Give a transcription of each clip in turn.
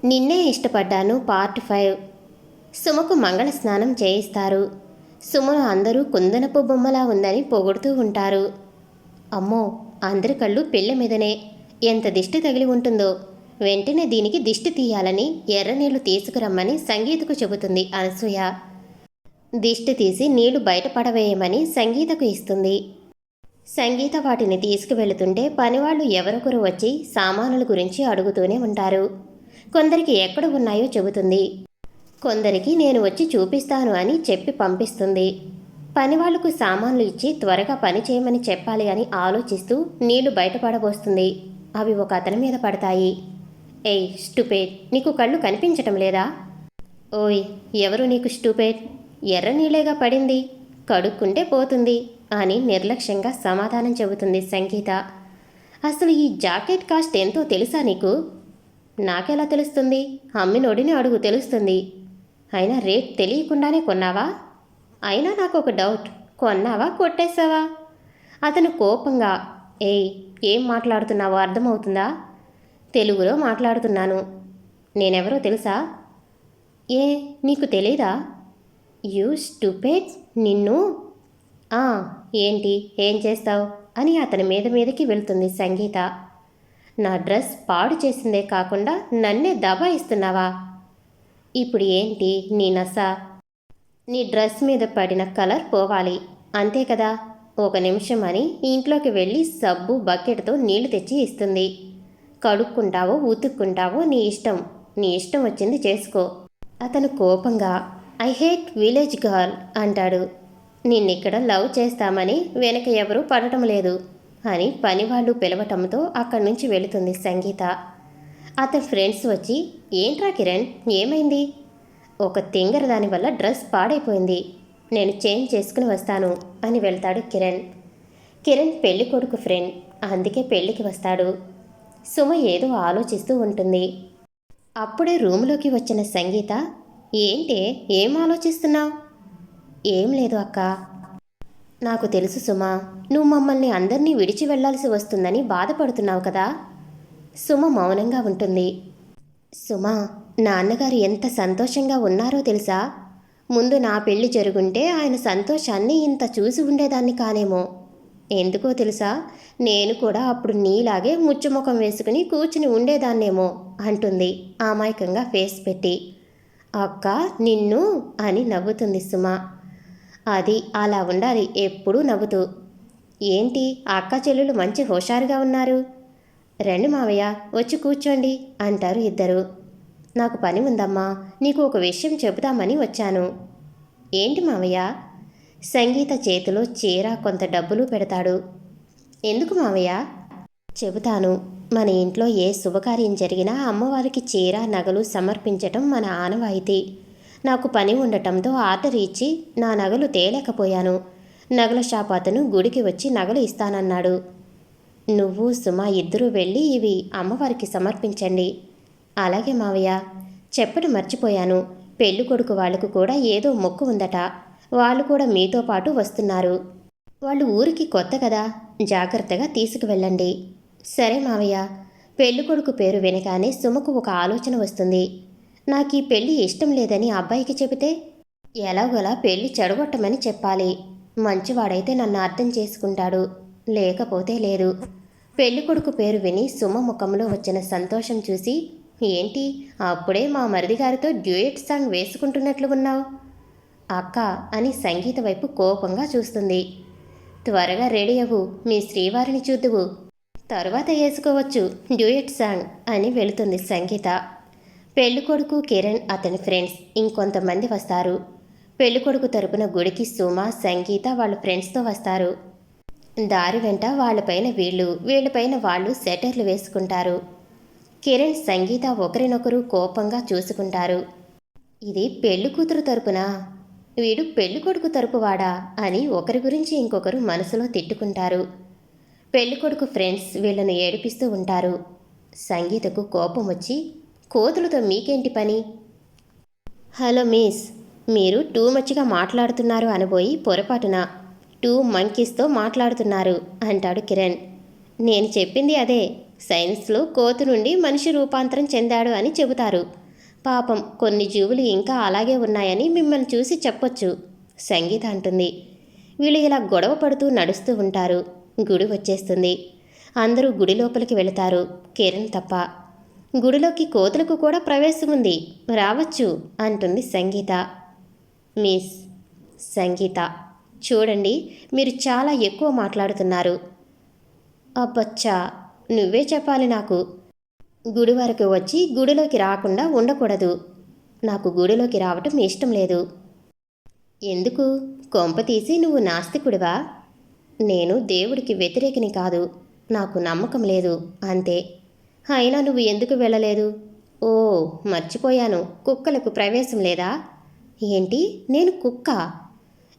నిన్నే ఇష్టపడ్డాను పార్ట్ 5. సుమకు మంగళ స్నానం చేయిస్తారు. సుమను అందరూ కుందనపు బొమ్మలా ఉందని పొగుడుతూ ఉంటారు. అమ్మో, అందరి కళ్ళు పెళ్లి మీదనే. ఎంత దిష్టి తగిలి ఉంటుందో. వెంటనే దీనికి దిష్టి తీయాలని ఎర్రనీళ్లు తీసుకురమ్మని సంగీతకు చెబుతుంది అనసూయ. దిష్టి తీసి నీళ్లు బయటపడవేయమని సంగీతకు ఇస్తుంది. సంగీత వాటిని తీసుకువెళుతుంటే పనివాళ్లు ఎవరొకరు వచ్చి సామానుల గురించి అడుగుతూనే ఉంటారు. కొందరికి ఎక్కడ ఉన్నాయో చెబుతుంది. కొందరికి నేను వచ్చి చూపిస్తాను అని చెప్పి పంపిస్తుంది. పనివాళ్లకు సామాన్లు ఇచ్చి త్వరగా పని చేయమని చెప్పాలి అని ఆలోచిస్తూ నీళ్లు బయటపడబోస్తుంది. అవి ఒక అతని మీద పడతాయి. ఏయ్ స్టూపిడ్, నీకు కళ్ళు కనిపించటం లేదా? ఓయ్, ఎవరు నీకు స్టూపిడ్? ఎర్ర నీళ్ళేగా పడింది, కడుక్కుంటే పోతుంది అని నిర్లక్ష్యంగా సమాధానం చెబుతుంది సంగీత. అసలు ఈ జాకెట్ కాస్ట్ ఎంతో తెలుసా నీకు? నాకెలా తెలుస్తుంది? అమ్మినోడిని అడుగు తెలుస్తుంది. అయినా రేట్ తెలియకుండానే కొన్నావా? అయినా నాకు ఒక డౌట్, కొన్నావా కొట్టేశావా? అతను కోపంగా, ఏయ్, ఏం మాట్లాడుతున్నావో అర్థమవుతుందా? తెలుగులో మాట్లాడుతున్నాను. నేనెవరో తెలుసా? ఏ, నీకు తెలీదా? యూ స్టూపిడ్, నిన్ను. ఏంటి, ఏం చేస్తావు అని అతని మీదకి వెళ్తుంది సంగీత. నా డ్రెస్ పాడు చేసిందే కాకుండా నన్నే దబాయిస్తున్నావా? ఇప్పుడు ఏంటి నీ నస? నీ డ్రెస్ మీద పడిన కలర్ పోవాలి, అంతే కదా? ఒక నిమిషం అని ఇంట్లోకి వెళ్ళి సబ్బు బకెట్తో నీళ్లు తెచ్చి ఇస్తుంది. కడుక్కుంటావో ఉతుక్కుంటావో నీ ఇష్టం, నీ ఇష్టం వచ్చింది చేసుకో. అతను కోపంగా, ఐ హేట్ విలేజ్ గర్ల్ అంటాడు. నిన్నిక్కడ లవ్ చేస్తామని వెనక ఎవరూ పడటం లేదు అని పనివాళ్ళు పిలవటంతో అక్కడి నుంచి వెళుతుంది సంగీత. అతని ఫ్రెండ్స్ వచ్చి, ఏంట్రా కిరణ్, ఏమైంది? ఒక తింగర దానివల్ల డ్రెస్ పాడైపోయింది, నేను చేంజ్ చేసుకుని వస్తాను అని వెళ్తాడు కిరణ్. కిరణ్ పెళ్లి కొడుకు ఫ్రెండ్, అందుకే పెళ్లికి వస్తాడు. సుమ ఏదో ఆలోచిస్తూ ఉంటుంది. అప్పుడే రూములోకి వచ్చిన సంగీత, ఏంటే, ఏం ఆలోచిస్తున్నావు? ఏం లేదు అక్క. నాకు తెలుసు సుమా, నువ్వు మమ్మల్ని అందరినీ విడిచి వెళ్లాల్సి వస్తుందని బాధపడుతున్నావు కదా. సుమ మౌనంగా ఉంటుంది. సుమా, నాన్నగారు ఎంత సంతోషంగా ఉన్నారో తెలుసా? ముందు నా పెళ్లి జరుగుంటే ఆయన సంతోషాన్ని ఇంత చూసి ఉండేదాన్ని కానేమో. ఎందుకో తెలుసా, నేను కూడా అప్పుడు నీలాగే ముచ్చుముఖం వేసుకుని కూర్చుని ఉండేదాన్నేమో అంటుంది అమాయకంగా ఫేస్ పెట్టి. అక్క, నిన్ను అని నవ్వుతుంది సుమ. అది అలా ఉండాలి, ఎప్పుడూ నవ్వుతూ. ఏంటి, అక్క చెల్లెలు మంచి హుషారుగా ఉన్నారు. రండి మావయ్య, వచ్చి కూర్చోండి అంటారు ఇద్దరు. నాకు పని ఉందమ్మా, నీకు ఒక విషయం చెబుదామని వచ్చాను. ఏంటి మావయ్య? సంగీత చేతిలో చీర కొంత డబ్బులు పెడతాడు. ఎందుకు మావయ్య? చెబుతాను. మన ఇంట్లో ఏ శుభకార్యం జరిగినా అమ్మవారికి చీర నగలు సమర్పించటం మన ఆనవాయితీ. నాకు పని ఉండటంతో ఆర్డర్ ఇచ్చి నా నగలు తేలేకపోయాను. నగల షాప్ అతను గుడికి వచ్చి నగలు ఇస్తానన్నాడు. నువ్వు సుమ ఇద్దరూ వెళ్ళి ఇవి అమ్మవారికి సమర్పించండి. అలాగే మావయ్య. చెప్పడం మర్చిపోయాను, పెళ్లి కొడుకు వాళ్లకు కూడా ఏదో మొక్కు ఉందట. వాళ్ళు కూడా మీతో పాటు వస్తున్నారు. వాళ్ళు ఊరికి కొత్త కదా, జాగ్రత్తగా తీసుకువెళ్ళండి. సరే మావయ్య. పెళ్లి కొడుకు పేరు వినగానే సుమకు ఒక ఆలోచన వస్తుంది. నాకు ఈ పెళ్లి ఇష్టం లేదని అబ్బాయికి చెబితే ఎలాగోలా పెళ్లి చెడగొట్టమని చెప్పాలి. మంచివాడైతే నన్ను అర్థం చేసుకుంటాడు, లేకపోతే లేదు. పెళ్లి కొడుకు పేరు విని సుమ ముఖంలో వచ్చిన సంతోషం చూసి, ఏంటి, అప్పుడే మా మరిదిగారితో డ్యూయట్ సాంగ్ వేసుకుంటున్నట్లు ఉన్నావు అక్క అని సంగీత వైపు కోపంగా చూస్తుంది. త్వరగా రెడీ అవ్వు, మీ శ్రీవారిని చూద్దువు, తరువాత వేసుకోవచ్చు డ్యూయట్ సాంగ్ అని వెళుతుంది సంగీత. పెళ్ళికొడుకు కిరణ్, అతని ఫ్రెండ్స్ ఇంకొంతమంది వస్తారు. పెళ్ళికొడుకు తరపున గుడికి సుమ, సంగీత వాళ్ళ ఫ్రెండ్స్తో వస్తారు. దారి వెంట వాళ్ళపైన వీళ్ళపైన వాళ్ళు సెటర్లు వేసుకుంటారు. కిరణ్, సంగీత ఒకరినొకరు కోపంగా చూసుకుంటారు. ఇది పెళ్లి కూతురు తరపున, వీడు పెళ్ళికొడుకు తరపువాడా అని ఒకరి గురించి ఇంకొకరు మనసులో తిట్టుకుంటారు. పెళ్ళికొడుకు ఫ్రెండ్స్ వీళ్ళను ఏడిపిస్తూ ఉంటారు. సంగీతకు కోపం వచ్చి, కోతులతో మీకేంటి పని? హలో మిస్, మీరు టూ మచ్గా మాట్లాడుతున్నారు అనబోయి పొరపాటున టూ మంకీస్తో మాట్లాడుతున్నారు అంటాడు కిరణ్. నేను చెప్పింది అదే, సైన్స్లో కోతి నుండి మనిషి రూపాంతరం చెందాడు అని చెబుతారు. పాపం కొన్ని జీవులు ఇంకా అలాగే ఉన్నాయని మిమ్మల్ని చూసి చెప్పొచ్చు, సంగీత అంటుంది. వీళ్ళు ఇలా గొడవ పడుతూ నడుస్తూ ఉంటారు. గుడి వచ్చేస్తుంది. అందరూ గుడి లోపలికి వెళతారు, కిరణ్ తప్ప. గుడిలోకి కోతులకు కూడా ప్రవేశం ఉంది, రావచ్చు అంటుంది సంగీత. మిస్ సంగీత, చూడండి, మీరు చాలా ఎక్కువ మాట్లాడుతున్నారు. అబ్బచ్చా, నువ్వే చెప్పాలి నాకు. గుడి వరకు వచ్చి గుడిలోకి రాకుండా ఉండకూడదు. నాకు గుడిలోకి రావటం ఇష్టం లేదు. ఎందుకు? కొంప తీసి నువ్వు నాస్తికుడివా? నేను దేవుడికి వ్యతిరేకిని కాదు, నాకు నమ్మకం లేదు అంతే. అయినా నువ్వు ఎందుకు వెళ్ళలేదు? ఓ, మర్చిపోయాను, కుక్కలకు ప్రవేశం లేదా? ఏంటి, నేను కుక్క?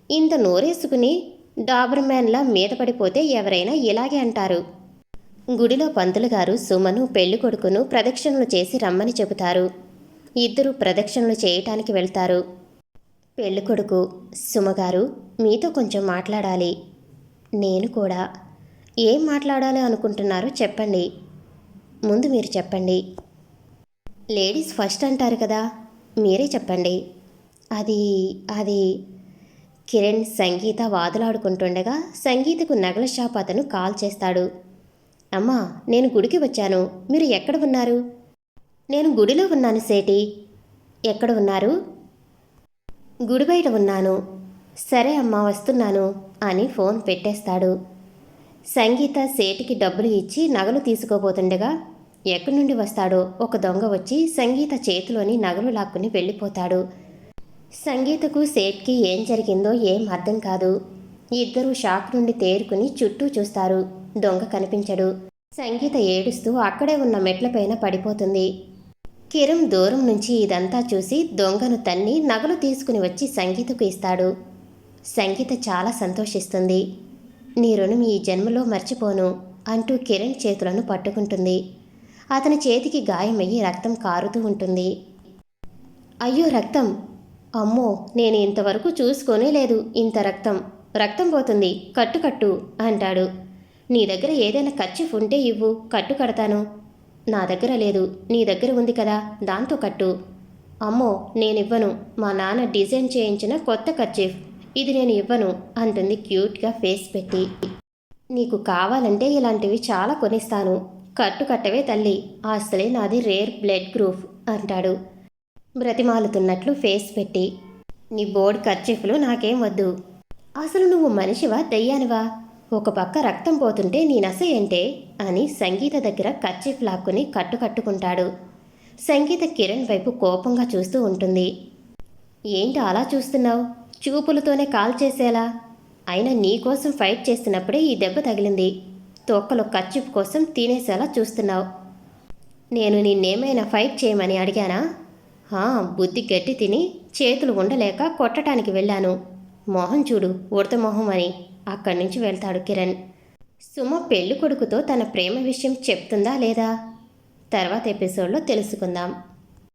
ఇంత నోరేసుకుని డాబర్మ్యాన్లా మీద పడిపోతే ఎవరైనా ఇలాగే అంటారు. గుడిలో పంతులు గారు సుమను పెళ్లి కొడుకును ప్రదక్షిణలు చేసి రమ్మని చెబుతారు. ఇద్దరు ప్రదక్షిణలు చేయటానికి వెళ్తారు. పెళ్లి కొడుకు, సుమగారు, మీతో కొంచెం మాట్లాడాలి. నేను కూడా. ఏం మాట్లాడాలి అనుకుంటున్నారో చెప్పండి. ముందు మీరు చెప్పండి. లేడీస్ ఫస్ట్ అంటారు కదా, మీరే చెప్పండి. అది కిరణ్ సంగీత వాదులాడుకుంటుండగా సంగీతకు నగల షాప్ అతను కాల్ చేస్తాడు. అమ్మా, నేను గుడికి వచ్చాను, మీరు ఎక్కడ ఉన్నారు? నేను గుడిలో ఉన్నాను సేటి. ఎక్కడ ఉన్నారు? గుడి బయట ఉన్నాను. సరే అమ్మా, వస్తున్నాను అని ఫోన్ పెట్టేస్తాడు. సంగీత సేటికి డబ్బులు ఇచ్చి నగలు తీసుకోబోతుండగా ఎక్కడి నుండి వస్తాడో ఒక దొంగ వచ్చి సంగీత చేతిలోని నగలు లాక్కుని వెళ్ళిపోతాడు. సంగీతకు సేట్కి ఏం జరిగిందో ఏం అర్థం కాదు. ఇద్దరూ షాక్ నుండి తేరుకుని చుట్టూ చూస్తారు. దొంగ కనిపించడు. సంగీత ఏడుస్తూ అక్కడే ఉన్న మెట్లపైన పడిపోతుంది. కిరణ్ దూరం నుంచి ఇదంతా చూసి దొంగను తన్ని నగలు తీసుకుని వచ్చి సంగీతకు ఇస్తాడు. సంగీత చాలా సంతోషిస్తుంది. నీ రుణం ఈ జన్మలో మర్చిపోను అంటూ కిరణ్ చేతులను పట్టుకుంటుంది. అతని చేతికి గాయమయ్యి రక్తం కారుతూ ఉంటుంది. అయ్యో, రక్తం! అమ్మో, నేను ఇంతవరకు చూసుకోనే లేదు ఇంత రక్తం. రక్తం పోతుంది, కట్టు అంటాడు. నీ దగ్గర ఏదైనా కర్చీఫ్ ఉంటే ఇవ్వు, కట్టు కడతాను. నా దగ్గర లేదు, నీ దగ్గర ఉంది కదా, దాంతో కట్టు. అమ్మో, నేనివ్వను, మా నాన్న డిజైన్ చేయించిన కొత్త కర్చీఫ్, ఇది నేను ఇవ్వను అంటుంది క్యూట్గా ఫేస్ పెట్టి. నీకు కావాలంటే ఇలాంటివి చాలా కొనిస్తాను, కట్టు కట్టవే తల్లి, అసలే నాది రేర్ బ్లడ్ గ్రూప్ అంటాడు బ్రతిమాలుతున్నట్లు ఫేస్ పెట్టి. నీ బోర్డ్ కర్చీఫ్లు నాకేం వద్దు. అసలు నువ్వు మనిషివా దెయ్యానివా? ఒక పక్క రక్తం పోతుంటే నీ నస ఏంటే అని సంగీత దగ్గర కర్చీఫ్ లాక్కుని కట్టుకుంటాడు. సంగీత కిరణ్ వైపు కోపంగా చూస్తూ ఉంటుంది. ఏంటి అలా చూస్తున్నావు? చూపులతోనే కాల్ చేసేలా? అయినా నీకోసం ఫైట్ చేస్తున్నప్పుడే ఈ దెబ్బ తగిలింది. తొక్కలో కర్చీఫ్ కోసం తినేసేలా చూస్తున్నావు. నేను నిన్నేమైనా ఫైట్ చేయమని అడిగానా? బుద్ధి గట్టి తిని చేతులు ఉండలేక కొట్టడానికి వెళ్ళాను. మొహం చూడు, ఉడత మొహం అని అక్కడి నుంచి వెళ్తాడు కిరణ్. సుమ పెళ్లి కొడుకుతో తన ప్రేమ విషయం చెప్తుందా లేదా? తర్వాత ఎపిసోడ్లో తెలుసుకుందాం.